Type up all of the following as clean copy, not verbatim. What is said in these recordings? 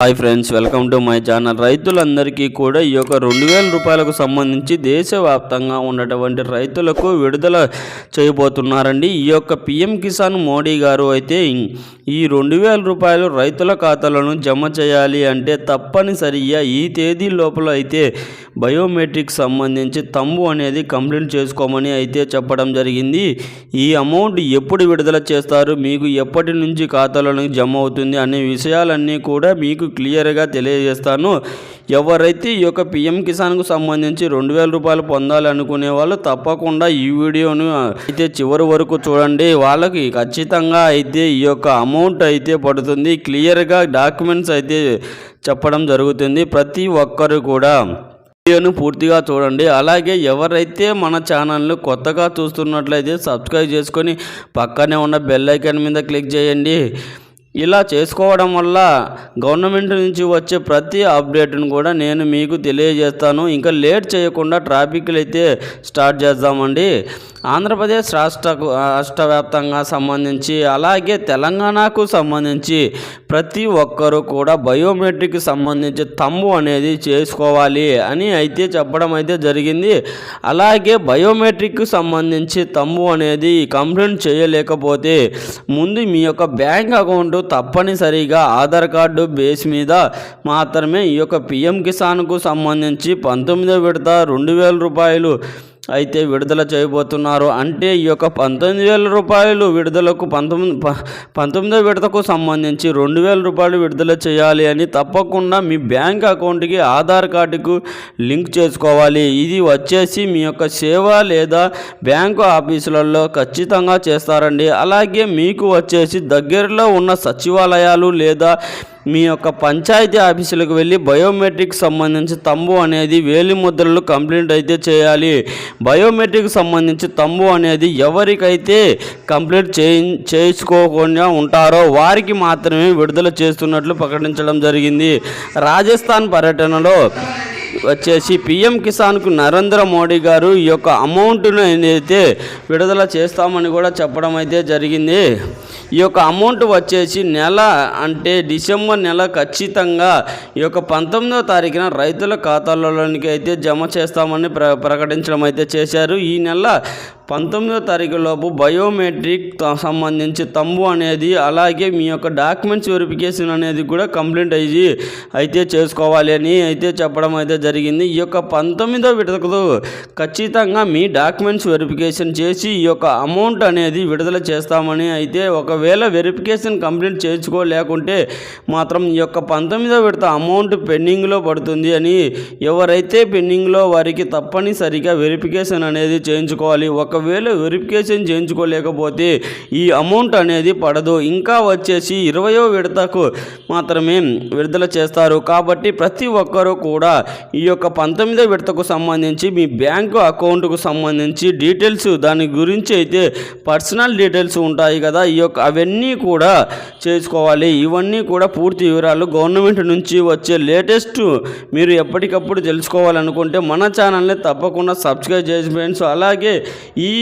Hi friends, welcome to my channel. రైతులందరికీ కూడా ఈ యొక్క 2000 రూపాయలకు సంబంధించి దేశవ్యాప్తంగా ఉన్నటువంటి రైతులకు విడుదల చేయబోతున్నారండి. ఈ యొక్క పిఎం కిసాన్ మోడీ గారు అయితే ఈ 2000 రూపాయలు రైతుల ఖాతాలను జమ చేయాలి అంటే తప్పనిసరిగా ఈ తేదీ లోపల అయితే బయోమెట్రిక్ సంబంధించి తంబు అనేది కంప్లీట్ చేసుకోమని అయితే చెప్పడం జరిగింది. ఈ అమౌంట్ ఎప్పుడు విడుదల చేస్తారు, మీకు ఎప్పటి నుంచి ఖాతాలను జమ అవుతుంది అనే విషయాలన్నీ కూడా మీకు క్లియర్గా తెలియజేస్తాను. ఎవరైతే ఈ యొక్క పిఎం కిసాన్కు సంబంధించి 2000 రూపాయలు పొందాలి అనుకునే వాళ్ళు తప్పకుండా ఈ వీడియోను అయితే చివరి వరకు చూడండి. వాళ్ళకి ఖచ్చితంగా అయితే ఈ యొక్క అమౌంట్ అయితే పడుతుంది. క్లియర్గా డాక్యుమెంట్స్ అయితే చెప్పడం జరుగుతుంది. ప్రతి ఒక్కరు కూడా వీడియోను పూర్తిగా చూడండి. అలాగే ఎవరైతే మన ఛానల్ను కొత్తగా చూస్తున్నట్లయితే సబ్స్క్రైబ్ చేసుకొని పక్కనే ఉన్న బెల్ ఐకాన్ మీద క్లిక్ చేయండి. ఇలా చేసుకోవడం వల్ల గవర్నమెంట్ నుంచి వచ్చే ప్రతి అప్డేట్ను కూడా నేను మీకు తెలియజేస్తాను. ఇంకా లేట్ చేయకుండా ట్రాఫిక్లు అయితే స్టార్ట్ చేద్దామండి. ఆంధ్రప్రదేశ్ రాష్ట్ర వ్యాప్తంగా సంబంధించి అలాగే తెలంగాణకు సంబంధించి ప్రతి ఒక్కరూ కూడా బయోమెట్రిక్ సంబంధించి తంబు అనేది చేసుకోవాలి అని అయితే చెప్పడం అయితే జరిగింది. అలాగే బయోమెట్రిక్ సంబంధించి తంబు అనేది కంప్లైంట్ చేయలేకపోతే ముందు మీ యొక్క బ్యాంక్ అకౌంట్ తప్పనిసరిగా ఆధార్ కార్డు బేస్ మీద మాత్రమే ఈ యొక్క పిఎం కిసాన్కు సంబంధించి 19వ విడత 2000 రూపాయలు అయితే విడుదల చేయబోతున్నారు. అంటే ఈ యొక్క 19,000 రూపాయలు విడుదలకు 19వ విడతకు సంబంధించి 2,000 రూపాయలు విడుదల చేయాలి అని తప్పకుండా మీ బ్యాంక్ అకౌంట్కి ఆధార్ కార్డుకు లింక్ చేసుకోవాలి. ఇది వచ్చేసి మీ యొక్క సేవ లేదా బ్యాంకు ఆఫీసులలో ఖచ్చితంగా చేస్తారండి. అలాగే మీకు వచ్చేసి దగ్గరలో ఉన్న సచివాలయాలు లేదా మీ యొక్క పంచాయతీ ఆఫీసులకు వెళ్ళి బయోమెట్రిక్ సంబంధించి తంబు అనేది వేలిముద్రలు కంప్లీట్ అయితే చేయాలి. బయోమెట్రిక్ సంబంధించి తంబు అనేది ఎవరికైతే కంప్లీట్ చేసుకోకుండా ఉంటారో వారికి మాత్రమే విడుదల చేస్తున్నట్లు ప్రకటించడం జరిగింది. రాజస్థాన్ పర్యటనలో వచ్చేసి పిఎం కిసాన్కు నరేంద్ర మోడీ గారు ఈ యొక్క అమౌంట్ను అయితే విడుదల చేస్తామని కూడా చెప్పడం అయితే జరిగింది. ఈ యొక్క అమౌంట్ వచ్చేసి నెల అంటే డిసెంబర్ నెల ఖచ్చితంగా ఈ యొక్క 19వ తారీఖున రైతుల ఖాతాలలోనికి అయితే జమ చేస్తామని ప్రకటించడం అయితే చేశారు. ఈ నెల 19వ తారీఖు లోపు బయోమెట్రిక్ సంబంధించి తంబు అనేది అలాగే మీ యొక్క డాక్యుమెంట్స్ వెరిఫికేషన్ అనేది కూడా కంప్లీట్ అయితే చేసుకోవాలి అని అయితే చెప్పడం అయితే జరిగింది. ఈ యొక్క 19వ విడతకు ఖచ్చితంగా మీ డాక్యుమెంట్స్ వెరిఫికేషన్ చేసి ఈ యొక్క అమౌంట్ అనేది విడుదల చేస్తామని అయితే ఒకవేళ వెరిఫికేషన్ కంప్లీట్ చేసుకోలేకుంటే మాత్రం ఈ యొక్క 19వ విడత అమౌంట్ పెండింగ్లో పడుతుంది అని ఎవరైతే పెండింగ్లో వారికి తప్పనిసరిగా వెరిఫికేషన్ అనేది చేయించుకోవాలి. ఒకవేళ వెరిఫికేషన్ చేయించుకోలేకపోతే ఈ అమౌంట్ అనేది పడదు. ఇంకా వచ్చేసి 20వ విడతకు మాత్రమే విడుదల చేస్తారు. కాబట్టి ప్రతి ఒక్కరూ కూడా ఈ యొక్క 19వ విడతకు సంబంధించి మీ బ్యాంకు అకౌంట్కు సంబంధించి డీటెయిల్స్ దాని గురించి అయితే పర్సనల్ డీటెయిల్స్ ఉంటాయి కదా, ఈ యొక్క అవన్నీ కూడా చేసుకోవాలి. ఇవన్నీ కూడా పూర్తి వివరాలు గవర్నమెంట్ నుంచి వచ్చే లేటెస్ట్ మీరు ఎప్పటికప్పుడు తెలుసుకోవాలనుకుంటే మన ఛానల్ని తప్పకుండా సబ్స్క్రైబ్ చేసి ఫ్రెండ్స్. అలాగే ఈ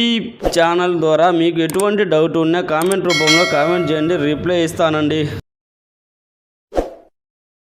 ఛానల్ ద్వారా మీకు ఎటువంటి డౌట్ ఉన్నా కామెంట్ రూపంలో కామెంట్ చేయండి, రిప్లై ఇస్తానండి.